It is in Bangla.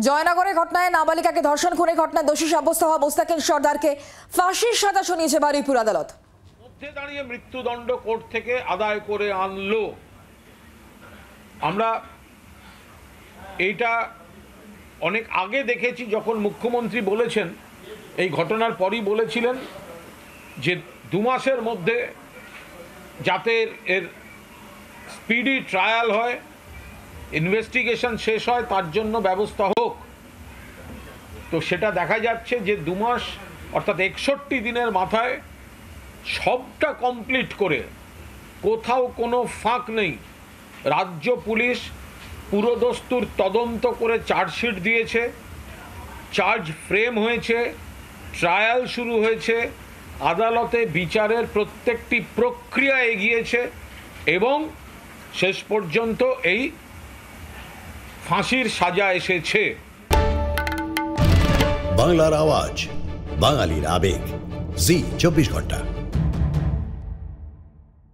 জয়নগরে ঘটনায় নাবালিকাকে ধর্ষণ খুনের ঘটনায় দোষী সাব্যস্ত হওয়া মোস্তাকিন সর্দারকে ফাঁসির সাজা শুনিয়েছে বারুইপুর আদালত। মধ্যে দাঁড়িয়ে মৃত্যুদণ্ড কোর্ট থেকে আদায় করে আনলো। আমরা এইটা অনেক আগে দেখেছি, যখন মুখ্যমন্ত্রী বলেছেন, এই ঘটনার পরই বলেছিলেন যে 2 মাসের মধ্যে যাতে এর স্পিডি ট্রায়াল হয়, ইনভেস্টিগেশন শেষ হয়, তার জন্য ব্যবস্থা হোক। তো সেটা দেখা যাচ্ছে যে 2 মাস অর্থাৎ 61 দিনের মাথায় সবটা কমপ্লিট করে কোথাও কোনো ফাঁক নেই। রাজ্য পুলিশ পুরোদস্তুর তদন্ত করে চার্জশিট দিয়েছে, চার্জ ফ্রেম হয়েছে, ট্রায়াল শুরু হয়েছে, আদালতে বিচারের প্রত্যেকটি প্রক্রিয়া এগিয়েছে এবং শেষ পর্যন্ত এই ফাঁসির সাজা এসেছে। বাংলার আওয়াজ, বাঙালির আবেগ, জি 24 ঘন্টা।